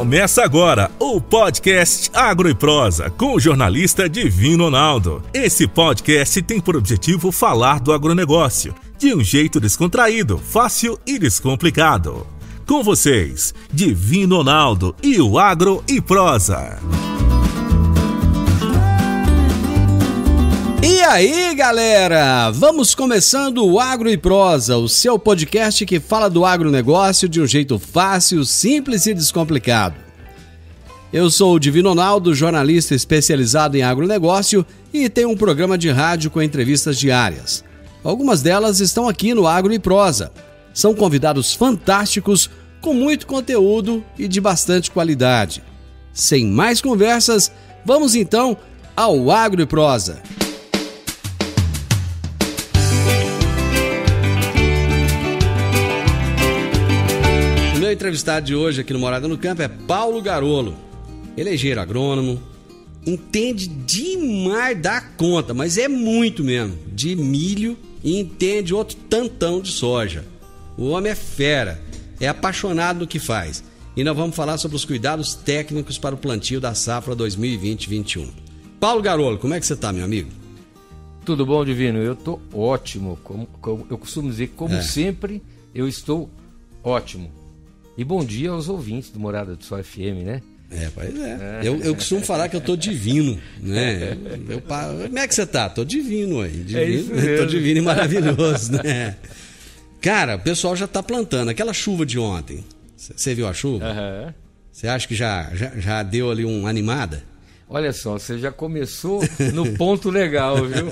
Começa agora o podcast Agro e Prosa com o jornalista Divino Ronaldo. Esse podcast tem por objetivo falar do agronegócio de um jeito descontraído, fácil e descomplicado. Com vocês, Divino Ronaldo e o Agro e Prosa. E aí, galera? Vamos começando o Agro e Prosa, o seu podcast que fala do agronegócio de um jeito fácil, simples e descomplicado. Eu sou o Divino Ronaldo, jornalista especializado em agronegócio e tenho um programa de rádio com entrevistas diárias. Algumas delas estão aqui no Agro e Prosa. São convidados fantásticos, com muito conteúdo e de bastante qualidade. Sem mais conversas, vamos então ao Agro e Prosa. O meu entrevistado de hoje aqui no Morada no Campo é Paulo Garolo. Ele é engenheiro agrônomo, entende demais da conta, mas é muito mesmo, de milho e entende outro tantão de soja. O homem é fera, é apaixonado no que faz. E nós vamos falar sobre os cuidados técnicos para o plantio da safra 2020-21. Paulo Garolo, como é que você está, meu amigo? Tudo bom, Divino? Eu estou ótimo. Como eu costumo dizer, sempre, eu estou ótimo. E bom dia aos ouvintes do Morada do Sol FM, né? Pois é. Eu costumo falar que eu tô divino, né? Como é que você tá? Tô divino aí. Divino, tô divino e maravilhoso, né? Cara, o pessoal já tá plantando. Aquela chuva de ontem, você viu a chuva? Você acha que já deu ali uma animada? Olha só, você já começou no ponto legal, viu?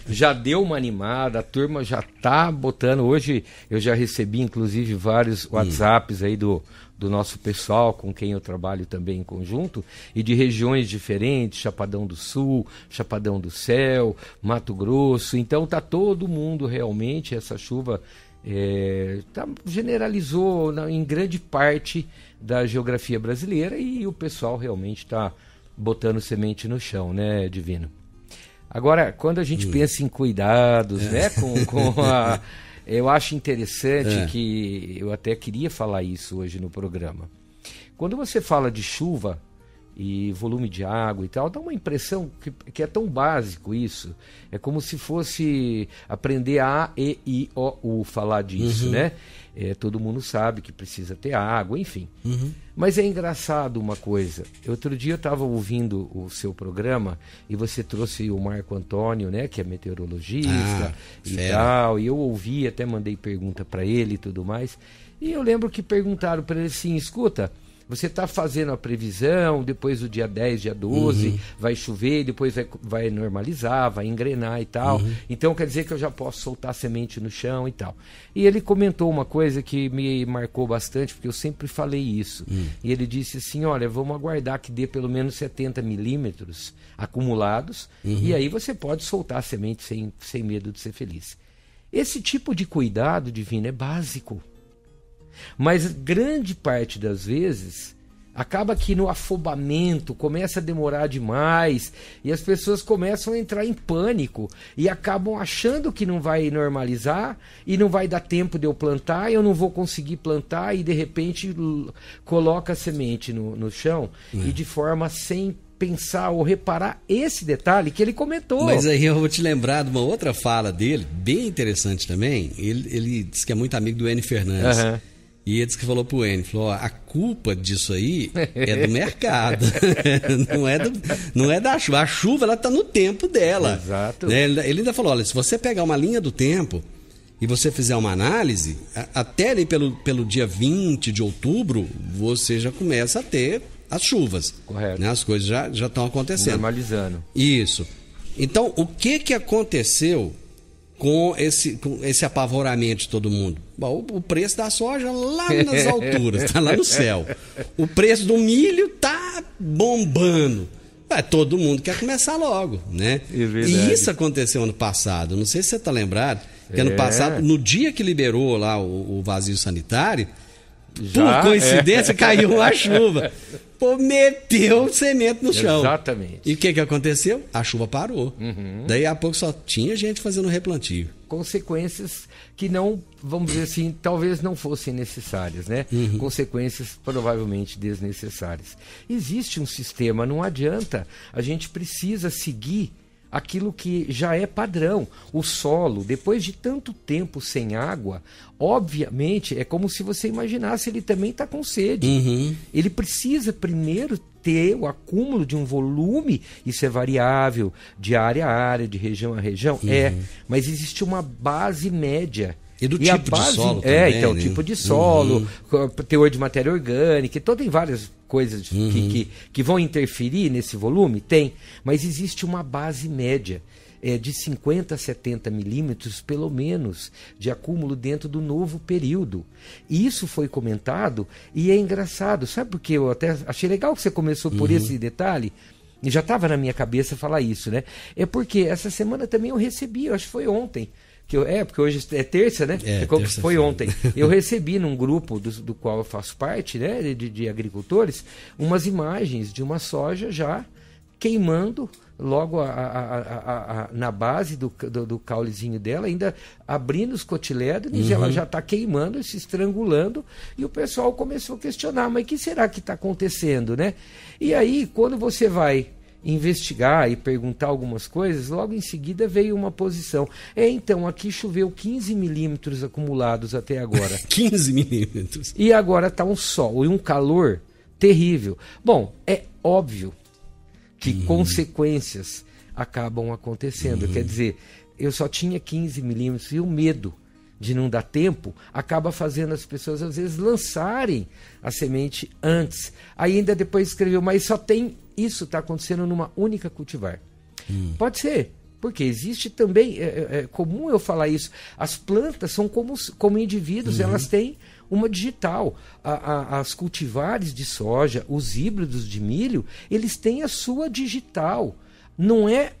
Já deu uma animada, a turma já tá botando. Hoje eu já recebi, inclusive, vários WhatsApps aí do nosso pessoal, com quem eu trabalho também em conjunto, e de regiões diferentes, Chapadão do Sul, Chapadão do Céu, Mato Grosso. Então tá todo mundo realmente, essa chuva generalizou em grande parte da geografia brasileira e o pessoal realmente está botando semente no chão, né, Divino? Agora, quando a gente pensa em cuidados, né, eu acho interessante que eu até queria falar isso hoje no programa. Quando você fala de chuva e volume de água e tal, dá uma impressão que é tão básico isso. É como se fosse aprender A, E, I, O, U, falar disso, né? Todo mundo sabe que precisa ter água, enfim. Mas é engraçado uma coisa. Outro dia eu estava ouvindo o seu programa e você trouxe o Marco Antônio, né, que é meteorologista e tal. E eu ouvi, até mandei pergunta para ele e tudo mais. E eu lembro que perguntaram para ele assim, escuta, você está fazendo a previsão, depois do dia 10, dia 12, vai chover, depois vai normalizar, vai engrenar e tal. Então quer dizer que eu já posso soltar semente no chão e tal. E ele comentou uma coisa que me marcou bastante, porque eu sempre falei isso. E ele disse assim, olha, vamos aguardar que dê pelo menos 70 milímetros acumulados, e aí você pode soltar a semente sem medo de ser feliz. Esse tipo de cuidado, Divino, é básico. Mas grande parte das vezes acaba que no afobamento começa a demorar demais e as pessoas começam a entrar em pânico e acabam achando que não vai normalizar e não vai dar tempo de eu plantar, eu não vou conseguir plantar e de repente coloca a semente no chão e de forma sem pensar ou reparar esse detalhe que ele comentou. Mas aí eu vou te lembrar de uma outra fala dele, bem interessante também. Ele disse que é muito amigo do Enio Fernandes. E ele disse que falou pro Enio, falou, a culpa disso aí é do mercado, não é da chuva. A chuva, ela tá no tempo dela. Exato. Né? Ele ainda falou, olha, se você pegar uma linha do tempo e você fizer uma análise, até ali pelo dia 20 de outubro, você já começa a ter as chuvas. Correto. Né? As coisas já estão acontecendo. Normalizando. Isso. Então, o que aconteceu com esse apavoramento de todo mundo? Bom, o preço da soja lá nas alturas, está lá no céu. O preço do milho tá bombando. Todo mundo quer começar logo, né? E isso aconteceu ano passado. Não sei se você está lembrado, que ano passado, no dia que liberou lá o vazio sanitário, por coincidência, caiu uma chuva. Pô, meteu semente no chão. Exatamente. E o que aconteceu? A chuva parou. Daí a pouco só tinha gente fazendo replantio. consequências que não, vamos dizer assim, talvez não fossem necessárias, né? Consequências provavelmente desnecessárias. Existe um sistema, não adianta, a gente precisa seguir aquilo que já é padrão. O solo, depois de tanto tempo sem água, obviamente, é como se você imaginasse, ele também está com sede. Ele precisa primeiro ter o acúmulo de um volume, isso é variável, de área a área, de região a região, mas existe uma base média. E do tipo de solo também, então, né? tipo de solo, teor de matéria orgânica, tem várias coisas que vão interferir nesse volume? Tem, mas existe uma base média de 50 a 70 milímetros, pelo menos, de acúmulo dentro do novo período. E isso foi comentado e é engraçado. Sabe por quê? Eu até achei legal que você começou por esse detalhe. E já estava na minha cabeça falar isso, né? É porque essa semana também eu recebi, eu acho que foi ontem, porque hoje é terça, né? Foi ontem. Eu recebi num grupo do qual eu faço parte, né, de agricultores, umas imagens de uma soja já queimando logo na base do caulezinho dela, ainda abrindo os cotilédones, ela já está queimando, se estrangulando, e o pessoal começou a questionar, mas o que será que está acontecendo, né? E aí, quando você vai investigar e perguntar algumas coisas, logo em seguida veio uma posição. Então, aqui choveu 15 milímetros acumulados até agora. 15 milímetros. E agora está um sol e um calor terrível. Bom, é óbvio que consequências acabam acontecendo. Quer dizer, eu só tinha 15 milímetros e o medo de não dar tempo acaba fazendo as pessoas, às vezes, lançarem a semente antes. Aí ainda depois escreveu, mas só tem isso, está acontecendo numa única cultivar. Pode ser, porque existe também, é comum eu falar isso, as plantas são como indivíduos, elas têm uma digital. As cultivares de soja, os híbridos de milho, eles têm a sua digital.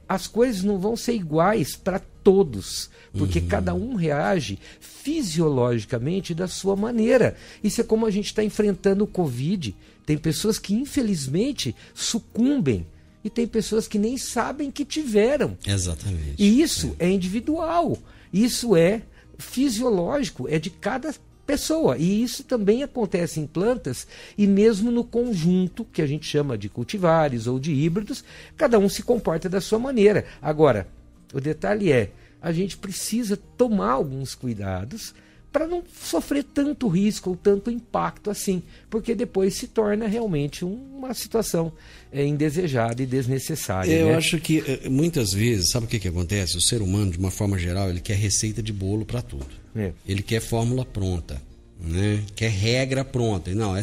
As coisas não vão ser iguais para todos, porque cada um reage fisiologicamente da sua maneira. Isso é como a gente está enfrentando o Covid. Tem pessoas que infelizmente sucumbem e tem pessoas que nem sabem que tiveram. Exatamente. E isso é individual, isso é fisiológico, é de cada pessoa. E isso também acontece em plantas e mesmo no conjunto que a gente chama de cultivares ou de híbridos, cada um se comporta da sua maneira. Agora, o detalhe é, a gente precisa tomar alguns cuidados para não sofrer tanto risco ou tanto impacto assim, porque depois se torna realmente uma situação indesejada e desnecessária. Eu acho que muitas vezes, sabe o que acontece? O ser humano, de uma forma geral, ele quer receita de bolo para tudo. Ele quer fórmula pronta, né? Quer regra pronta. Não,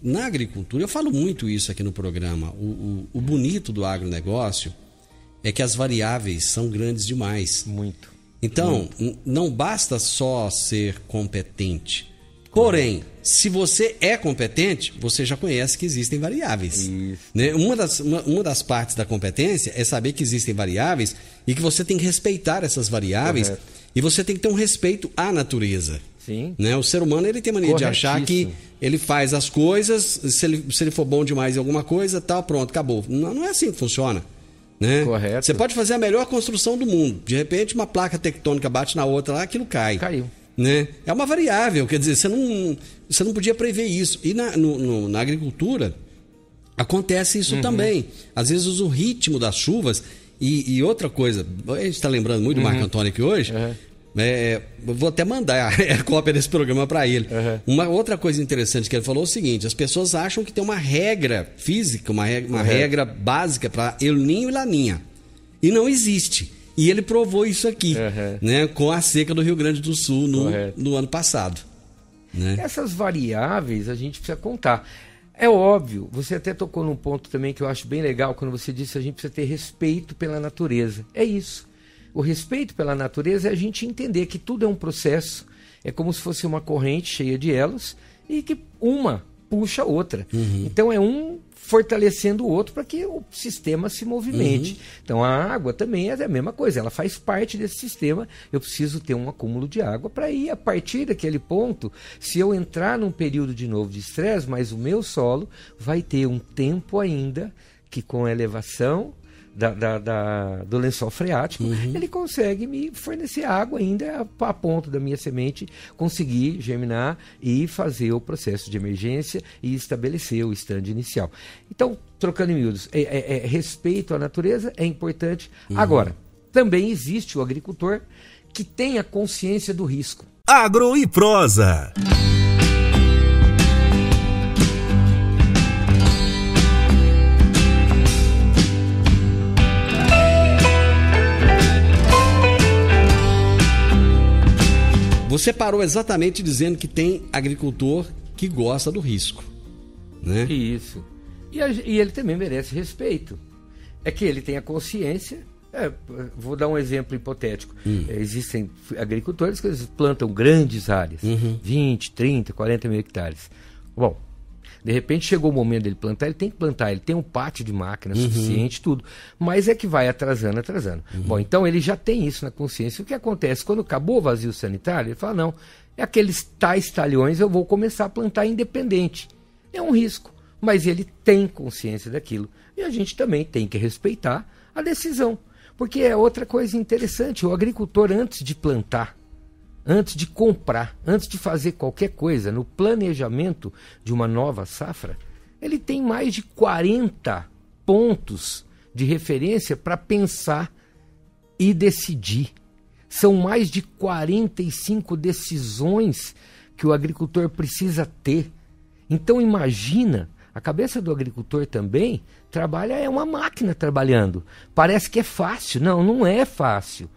na agricultura, eu falo muito isso aqui no programa, o bonito do agronegócio é que as variáveis são grandes demais. Muito. Então, não basta só ser competente. Porém, se você é competente, você já conhece que existem variáveis. Né? Uma das partes da competência é saber que existem variáveis e que você tem que respeitar essas variáveis. Correto. E você tem que ter um respeito à natureza. Sim. Né? O ser humano ele tem mania de achar que ele faz as coisas, se ele for bom demais em alguma coisa, tal, pronto, acabou. Não é assim que funciona. Né? Correto. Você pode fazer a melhor construção do mundo. De repente, uma placa tectônica bate na outra lá, aquilo cai. Caiu. Né? É uma variável, quer dizer, você não podia prever isso. E na agricultura acontece isso também. Às vezes o ritmo das chuvas e outra coisa, a gente está lembrando muito do Marco Antônio aqui hoje. Vou até mandar a cópia desse programa para ele. Uma outra coisa interessante que ele falou é o seguinte: as pessoas acham que tem uma regra física, uma regra básica para El Niño e Laninha, e não existe. E ele provou isso aqui, né, com a seca do Rio Grande do Sul no ano passado, né? Essas variáveis a gente precisa contar. É óbvio, você até tocou num ponto também que eu acho bem legal quando você disse que a gente precisa ter respeito pela natureza. É isso. O respeito pela natureza é a gente entender que tudo é um processo, é como se fosse uma corrente cheia de elos e que uma puxa a outra. Então é um fortalecendo o outro para que o sistema se movimente. Então a água também é a mesma coisa, ela faz parte desse sistema. Eu preciso ter um acúmulo de água para ir a partir daquele ponto. Se eu entrar num período de novo de estresse, mas o meu solo vai ter um tempo ainda que com a elevação do lençol freático, ele consegue me fornecer água ainda a ponto da minha semente conseguir germinar e fazer o processo de emergência e estabelecer o stand inicial. Então, trocando em miúdos, respeito à natureza é importante. Agora, também existe o agricultor que tem a consciência do risco. Agro e Prosa. Você parou exatamente dizendo que tem agricultor que gosta do risco, né? Isso. E ele também merece respeito. É que ele tem a consciência. Vou dar um exemplo hipotético. Existem agricultores que eles plantam grandes áreas, 20, 30, 40 mil hectares. Bom, de repente chegou o momento dele plantar, ele tem que plantar, ele tem um pátio de máquina suficiente, tudo. Mas é que vai atrasando. Bom, então ele já tem isso na consciência. O que acontece? Quando acabou o vazio sanitário, ele fala, não, aqueles tais talhões eu vou começar a plantar independente. É um risco, mas ele tem consciência daquilo. E a gente também tem que respeitar a decisão. Porque é outra coisa interessante, o agricultor antes de plantar, antes de comprar, antes de fazer qualquer coisa, no planejamento de uma nova safra, ele tem mais de 40 pontos de referência para pensar e decidir. São mais de 45 decisões que o agricultor precisa ter. Então imagina, a cabeça do agricultor também é uma máquina trabalhando. Parece que é fácil. Não, não é fácil.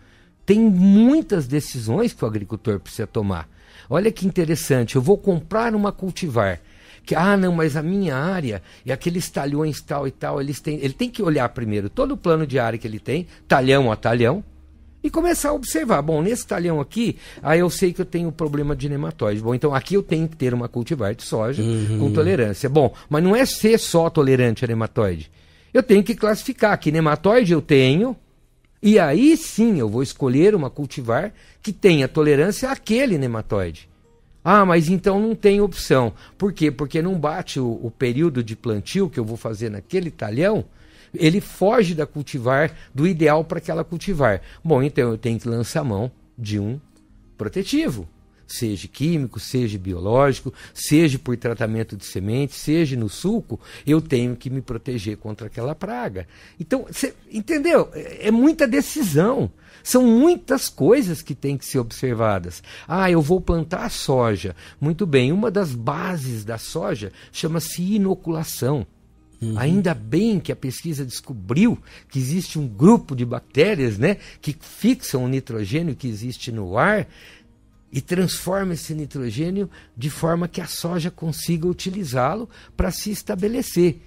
Tem muitas decisões que o agricultor precisa tomar. Olha que interessante, eu vou comprar uma cultivar. Não, mas a minha área e aqueles talhões tal e tal, ele tem que olhar primeiro todo o plano de área que ele tem, talhão a talhão, e começar a observar. Bom, nesse talhão aqui, eu sei que eu tenho um problema de nematóide. Bom, então aqui eu tenho que ter uma cultivar de soja com tolerância. Bom, mas não é ser só tolerante a nematóide. Eu tenho que classificar que nematóide eu tenho, e aí sim eu vou escolher uma cultivar que tenha tolerância àquele nematóide. Mas então não tem opção. Por quê? Porque não bate o período de plantio que eu vou fazer naquele talhão, ele foge da cultivar, do ideal para aquela cultivar. Bom, então eu tenho que lançar mão de um protetivo. Seja químico, seja biológico, seja por tratamento de semente, seja no sulco, eu tenho que me proteger contra aquela praga. Então, você entendeu? É muita decisão. São muitas coisas que têm que ser observadas. Eu vou plantar soja. Muito bem, uma das bases da soja chama-se inoculação. Ainda bem que a pesquisa descobriu que existe um grupo de bactérias, né, que fixam o nitrogênio que existe no ar e transforma esse nitrogênio de forma que a soja consiga utilizá-lo para se estabelecer.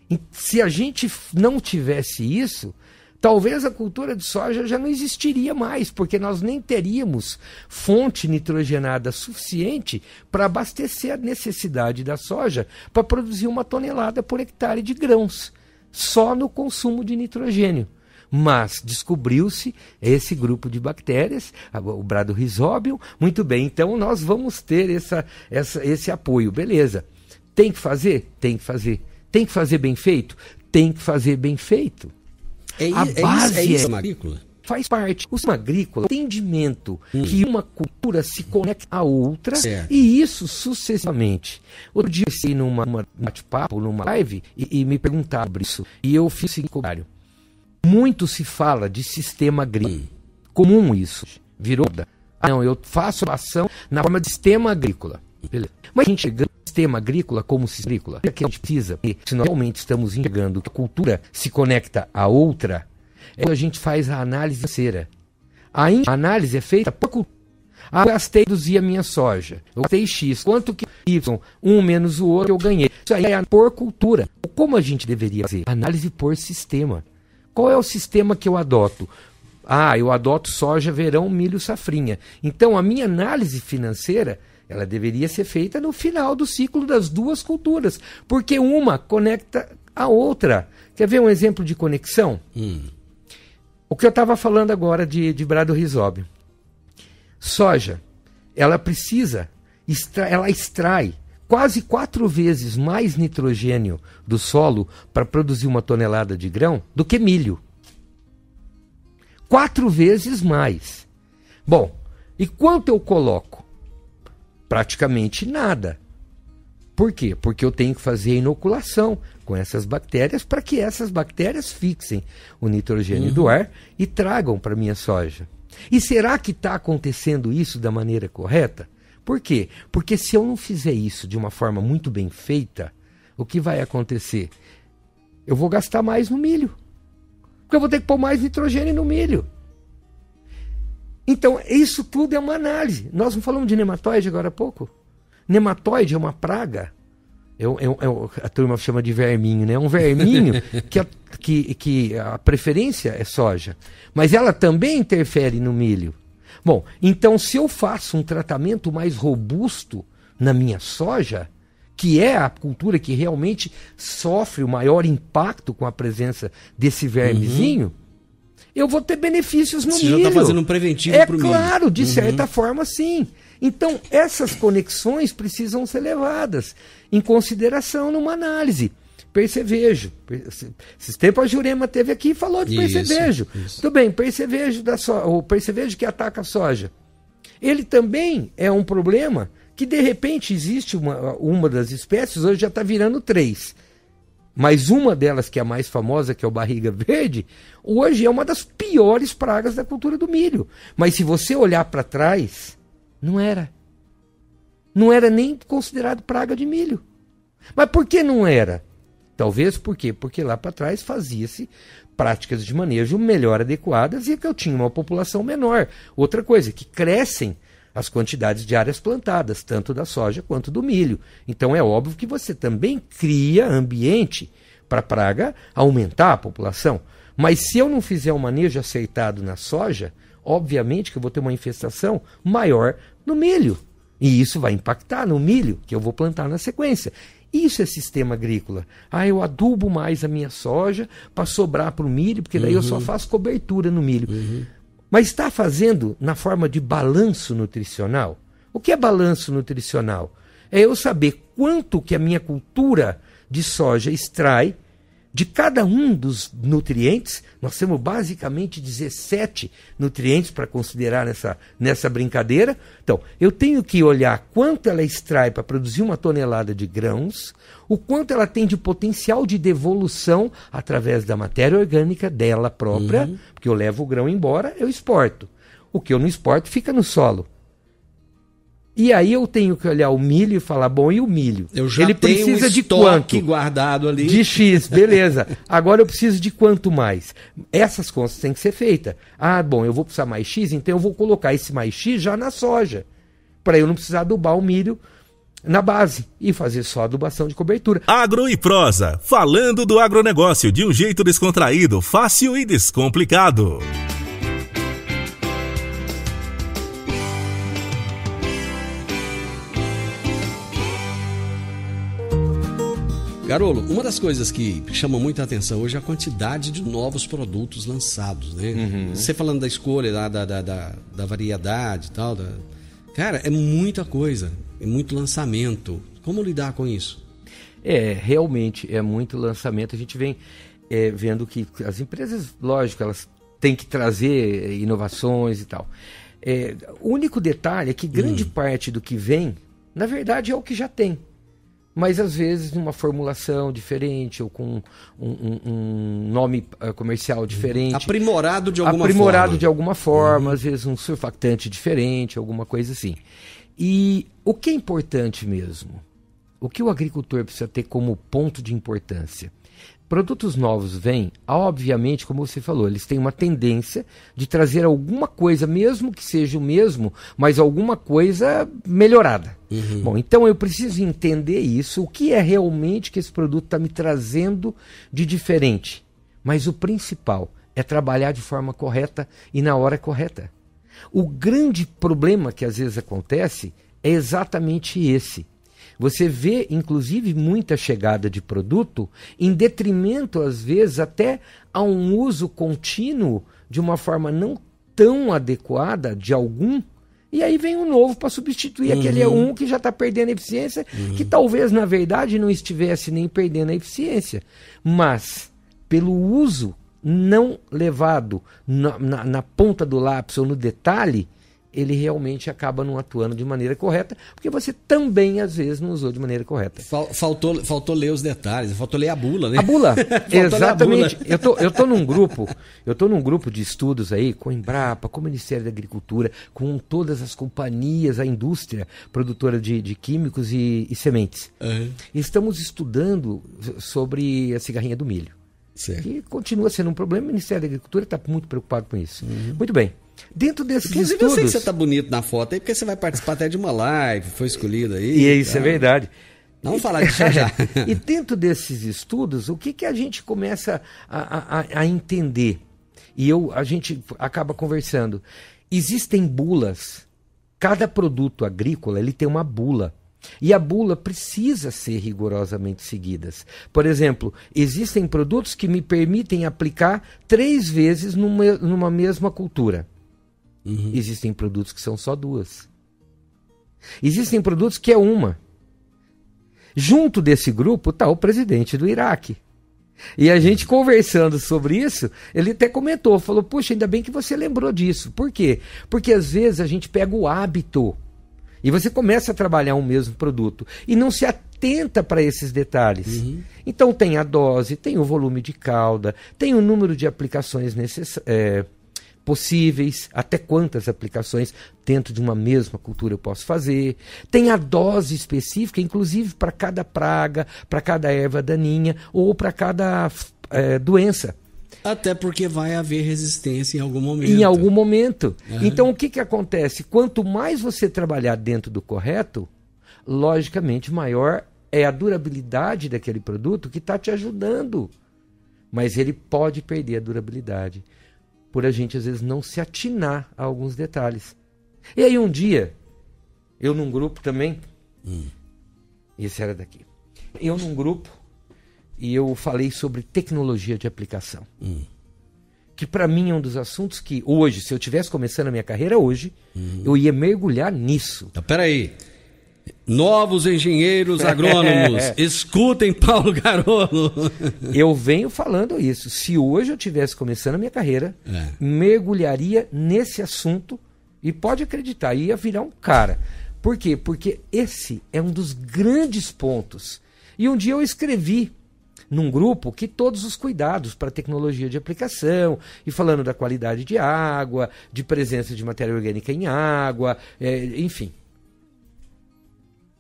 E se a gente não tivesse isso, talvez a cultura de soja já não existiria mais, porque nós nem teríamos fonte nitrogenada suficiente para abastecer a necessidade da soja para produzir 1 tonelada por hectare de grãos, só no consumo de nitrogênio. Mas descobriu-se esse grupo de bactérias, o Bradorhizobium, muito bem, então nós vamos ter esse apoio, beleza. Tem que fazer? Tem que fazer. Tem que fazer bem feito? Tem que fazer bem feito. A base é agrícola? Faz parte. O sistema agrícola, o entendimento que uma cultura se conecta à outra, e isso sucessivamente. Outro dia eu fui numa bate-papo, numa live, e me perguntaram sobre isso. E eu fiz o seguinte comentário. Muito se fala de sistema agrícola. Comum isso. Virou. Não, eu faço ação na forma de sistema agrícola. Beleza. Mas a gente chega no sistema agrícola como sistema agrícola. O que a gente precisa, se nós realmente estamos enxergando que a cultura se conecta à outra, quando a gente faz a análise financeira. A análise é feita por cultura. Eu gastei reduzir a minha soja. Eu gastei X. Quanto que Y? Um menos o outro eu ganhei. Isso aí é por cultura. Como a gente deveria fazer? Análise por sistema. Qual é o sistema que eu adoto? Eu adoto soja, verão, milho, safrinha. Então a minha análise financeira, ela deveria ser feita no final do ciclo das duas culturas. Porque uma conecta a outra. Quer ver um exemplo de conexão? O que eu estava falando agora de Bradorhizobium. Soja, ela extrai quase 4 vezes mais nitrogênio do solo para produzir 1 tonelada de grão do que milho. 4 vezes mais. Bom, e quanto eu coloco? Praticamente nada. Por quê? Porque eu tenho que fazer a inoculação com essas bactérias para que essas bactérias fixem o nitrogênio do ar e tragam para a minha soja. E será que está acontecendo isso da maneira correta? Por quê? Porque se eu não fizer isso de uma forma muito bem feita, o que vai acontecer? Eu vou gastar mais no milho. Porque eu vou ter que pôr mais nitrogênio no milho. Então, isso tudo é uma análise. Nós não falamos de nematóide agora há pouco? Nematóide é uma praga. A turma chama de verminho, né? É um verminho que a preferência é soja. Mas ela também interfere no milho. Bom, então se eu faço um tratamento mais robusto na minha soja, que é a cultura que realmente sofre o maior impacto com a presença desse vermezinho, eu vou ter benefícios no milho. Você já está fazendo um preventivo para o milho. É claro, de certa forma sim. Então, essas conexões precisam ser levadas em consideração numa análise. Percevejo. Esses tempos a Jurema esteve aqui e falou de percevejo. Tudo bem, percevejo o percevejo que ataca a soja. Ele também é um problema que, de repente, existe uma das espécies, hoje já está virando 3. Mas uma delas, que é a mais famosa, que é o barriga verde, hoje é uma das piores pragas da cultura do milho. Mas se você olhar para trás, não era. Não era nem considerado praga de milho. Mas por que não era? Talvez por quê? Porque lá para trás fazia-se práticas de manejo melhor adequadas e que eu tinha uma população menor. Outra coisa, que crescem as quantidades de áreas plantadas, tanto da soja quanto do milho. Então é óbvio que você também cria ambiente para a praga aumentar a população. Mas se eu não fizer um manejo acertado na soja, obviamente que eu vou ter uma infestação maior no milho. E isso vai impactar no milho que eu vou plantar na sequência. Isso é sistema agrícola. Eu adubo mais a minha soja para sobrar para o milho, porque daí eu só faço cobertura no milho. Mas está fazendo na forma de balanço nutricional? O que é balanço nutricional? É eu saber quanto que a minha cultura de soja extrai de cada um dos nutrientes. Nós temos basicamente 17 nutrientes para considerar nessa brincadeira. Então, eu tenho que olhar quanto ela extrai para produzir 1 tonelada de grãos, o quanto ela tem de potencial de devolução através da matéria orgânica dela própria, porque eu levo o grão embora, eu exporto. O que eu não exporto fica no solo. E aí eu tenho que olhar o milho e falar, bom, e o milho? Ele precisa de quanto? Guardado ali. De X, beleza. Agora eu preciso de quanto mais? Essas contas têm que ser feitas. Bom, eu vou precisar mais X, então eu vou colocar esse mais X já na soja, para eu não precisar adubar o milho na base e fazer só adubação de cobertura. Agro e Prosa, falando do agronegócio de um jeito descontraído, fácil e descomplicado. Garolo, uma das coisas que chama muita atenção hoje é a quantidade de novos produtos lançados, né? Você falando da escolha, da variedade e tal, cara, é muita coisa, é muito lançamento. Como lidar com isso? Realmente é muito lançamento. A gente vem vendo que as empresas, lógico, elas têm que trazer inovações e tal. O único detalhe é que grande parte do que vem, na verdade, é o que já tem. Mas às vezes numa formulação diferente ou com um nome comercial diferente. Aprimorado de alguma forma. Aprimorado de alguma forma, às vezes um surfactante diferente, alguma coisa assim. E o que é importante mesmo? O que o agricultor precisa ter como ponto de importância? Produtos novos vêm, obviamente, como você falou, eles têm uma tendência de trazer alguma coisa, mesmo que seja o mesmo, mas alguma coisa melhorada. Bom, então eu preciso entender isso, o que é realmente que esse produto está me trazendo de diferente. Mas o principal é trabalhar de forma correta e na hora correta. O grande problema que às vezes acontece é exatamente esse. Você vê, inclusive, muita chegada de produto em detrimento, às vezes, até a um uso contínuo de uma forma não tão adequada de algum, e aí vem um novo para substituir aquele um que já está perdendo a eficiência, que talvez, na verdade, não estivesse nem perdendo a eficiência, mas pelo uso não levado na ponta do lápis ou no detalhe, ele realmente acaba não atuando de maneira correta, porque você também, às vezes, não usou de maneira correta. Faltou ler os detalhes, faltou ler a bula, né? A bula, exatamente. Eu tô num grupo de estudos aí, com a Embrapa, com o Ministério da Agricultura, com todas as companhias, a indústria produtora de químicos e sementes. Uhum. Estamos estudando sobre a cigarrinha do milho. Certo. Que continua sendo um problema, o Ministério da Agricultura está muito preocupado com isso. Uhum. Muito bem. Dentro desses Inclusive, estudos... eu sei que você está bonito na foto aí, porque você vai participar até de uma live, foi escolhido aí. E isso é verdade. Vamos falar disso já. E dentro desses estudos, o que a gente começa a entender? E a gente acaba conversando. Existem bulas. Cada produto agrícola ele tem uma bula. E a bula precisa ser rigorosamente seguidas. Por exemplo, existem produtos que me permitem aplicar 3 vezes numa mesma cultura. Uhum. Existem produtos que são só 2. Existem produtos que é uma. Junto desse grupo está o presidente do Iraque. E a gente conversando sobre isso, ele até comentou, falou, puxa, ainda bem que você lembrou disso. Por quê? Porque às vezes a gente pega o hábito e você começa a trabalhar um mesmo produto e não se atenta para esses detalhes. Uhum. Então tem a dose, tem o volume de calda, tem o número de aplicações possíveis, até quantas aplicações dentro de uma mesma cultura eu posso fazer. Tem a dose específica, inclusive para cada praga, para cada erva daninha ou para cada doença. Até porque vai haver resistência em algum momento. Em algum momento. Uhum. Então, o que acontece? Quanto mais você trabalhar dentro do correto, logicamente, maior é a durabilidade daquele produto que está te ajudando. Mas ele pode perder a durabilidade por a gente, às vezes, não se atinar a alguns detalhes. E aí, um dia, eu num grupo também, esse era daqui, eu num grupo, e eu falei sobre tecnologia de aplicação. Que para mim é um dos assuntos que hoje, se eu estivesse começando a minha carreira hoje, eu ia mergulhar nisso. Então, peraí. Novos engenheiros agrônomos, escutem Paulo Garolo. Eu venho falando isso. Se hoje eu estivesse começando a minha carreira, mergulharia nesse assunto e pode acreditar, ia virar um cara. Por quê? Porque esse é um dos grandes pontos. E um dia eu escrevi num grupo que todos os cuidados para tecnologia de aplicação, e falando da qualidade de água, de presença de matéria orgânica em água, enfim.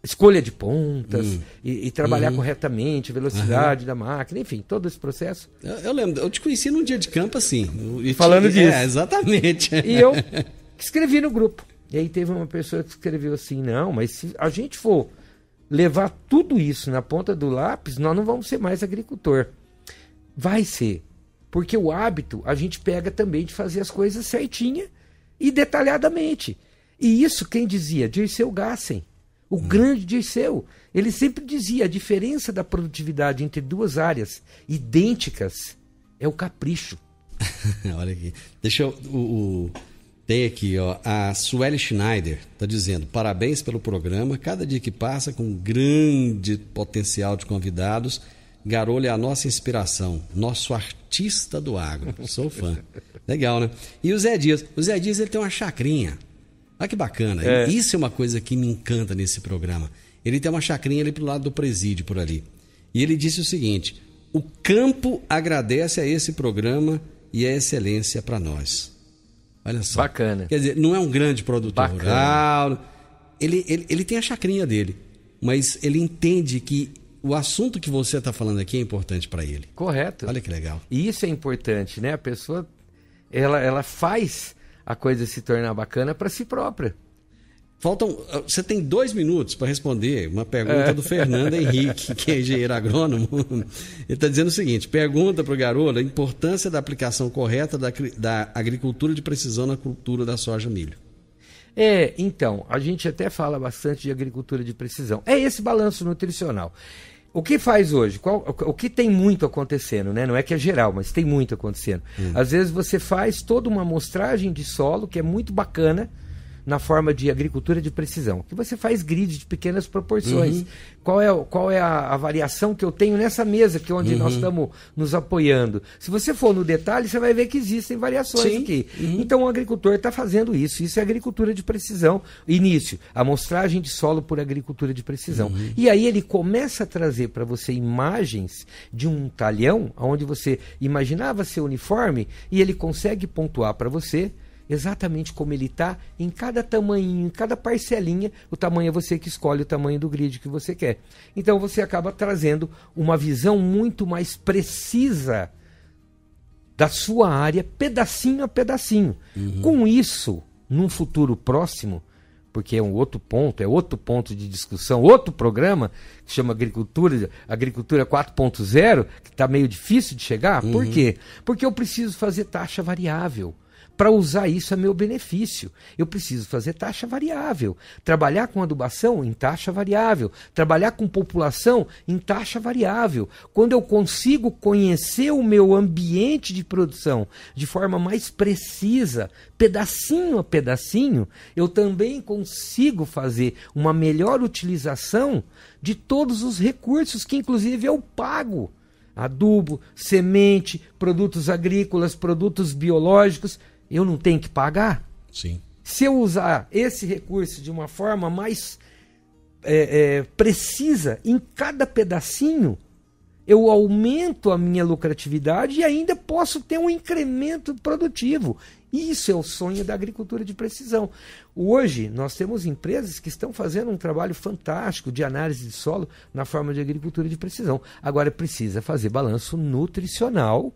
Escolha de pontas e trabalhar corretamente, velocidade da máquina, enfim, todo esse processo. Eu lembro, eu te conheci num dia de campo assim. Falando disso. Exatamente. E eu escrevi no grupo. E aí teve uma pessoa que escreveu assim, não, mas se a gente for levar tudo isso na ponta do lápis, nós não vamos ser mais agricultor. Vai ser. Porque o hábito a gente pega também de fazer as coisas certinha e detalhadamente. E isso quem dizia? Dirceu Gassen. O grande Dirceu. Ele sempre dizia, a diferença da produtividade entre 2 áreas idênticas é o capricho. Olha aqui. Deixa eu... Tem aqui, ó, a Sueli Schneider está dizendo, parabéns pelo programa, cada dia que passa com grande potencial de convidados, Garolo é a nossa inspiração, nosso artista do agro, sou fã. Legal, né? E o Zé Dias ele tem uma chacrinha, olha que bacana, isso é uma coisa que me encanta nesse programa, ele tem uma chacrinha ali pro lado do presídio, por ali, e ele disse o seguinte, o campo agradece a esse programa e a excelência para nós. Olha só. Bacana. Quer dizer, não é um grande produtor rural. Ele tem a chacrinha dele, mas ele entende que o assunto que você está falando aqui é importante para ele. Correto. Olha que legal. E isso é importante, né? A pessoa, ela faz a coisa se tornar bacana para si própria. Você tem 2 minutos para responder uma pergunta do Fernando Henrique, que é engenheiro agrônomo. Ele está dizendo o seguinte, pergunta para o Garolo a importância da aplicação correta da agricultura de precisão na cultura da soja milho. Então, a gente até fala bastante de agricultura de precisão. É esse balanço nutricional. O que faz hoje? O que tem muito acontecendo, né? Não é que é geral, mas tem muito acontecendo. Às vezes você faz toda uma amostragem de solo, que é muito bacana, na forma de agricultura de precisão, que você faz grid de pequenas proporções. Qual é a variação que eu tenho nessa mesa que onde nós estamos nos apoiando? Se você for no detalhe, você vai ver que existem variações aqui. Então o agricultor está fazendo isso. Isso é agricultura de precisão. Início, amostragem de solo por agricultura de precisão. E aí ele começa a trazer para você imagens de um talhão, onde você imaginava ser uniforme, e ele consegue pontuar para você exatamente como ele está em cada tamanhinho, em cada parcelinha. O tamanho é você que escolhe o tamanho do grid que você quer. Então você acaba trazendo uma visão muito mais precisa da sua área, pedacinho a pedacinho. Com isso, num futuro próximo, porque é outro ponto de discussão, outro programa que chama Agricultura 4.0, que está meio difícil de chegar. Por quê? Porque eu preciso fazer taxa variável. Para usar isso a meu benefício, eu preciso fazer taxa variável. Trabalhar com adubação em taxa variável. Trabalhar com população em taxa variável. Quando eu consigo conhecer o meu ambiente de produção de forma mais precisa, pedacinho a pedacinho, eu também consigo fazer uma melhor utilização de todos os recursos que inclusive eu pago. Adubo, semente, produtos agrícolas, produtos biológicos. Eu não tenho que pagar? Sim. Se eu usar esse recurso de uma forma mais precisa em cada pedacinho, eu aumento a minha lucratividade e ainda posso ter um incremento produtivo. Isso é o sonho da agricultura de precisão. Hoje, nós temos empresas que estão fazendo um trabalho fantástico de análise de solo na forma de agricultura de precisão. Agora, precisa fazer balanço nutricional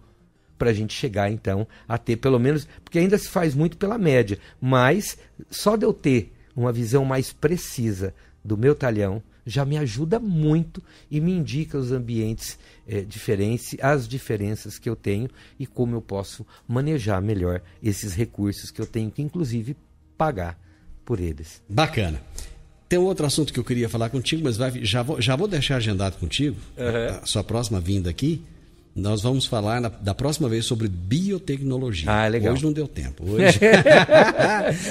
para a gente chegar, então, a ter pelo menos... Porque ainda se faz muito pela média, mas só de eu ter uma visão mais precisa do meu talhão já me ajuda muito e me indica os ambientes diferentes, as diferenças que eu tenho e como eu posso manejar melhor esses recursos que eu tenho que, inclusive, pagar por eles. Bacana. Tem um outro assunto que eu queria falar contigo, mas já vou deixar agendado contigo, a sua próxima vinda aqui. Nós vamos falar da próxima vez sobre biotecnologia. Ah, legal. Hoje não deu tempo. Hoje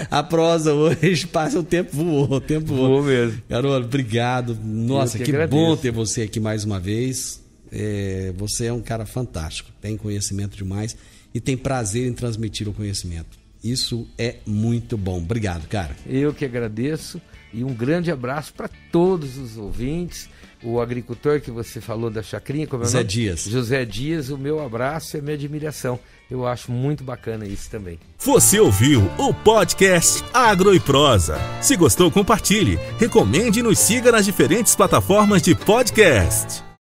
a prosa hoje passa, o tempo voou. Voou mesmo. Carol, obrigado. Nossa, que bom ter você aqui mais uma vez. Você é um cara fantástico, tem conhecimento demais e tem prazer em transmitir o conhecimento. Isso é muito bom. Obrigado, cara. Eu que agradeço e um grande abraço para todos os ouvintes. O agricultor que você falou da chacrinha, como é o nome? Dias. José Dias, o meu abraço e a minha admiração. Eu acho muito bacana isso também. Você ouviu o podcast Agro e Prosa. Se gostou, compartilhe, recomende e nos siga nas diferentes plataformas de podcast.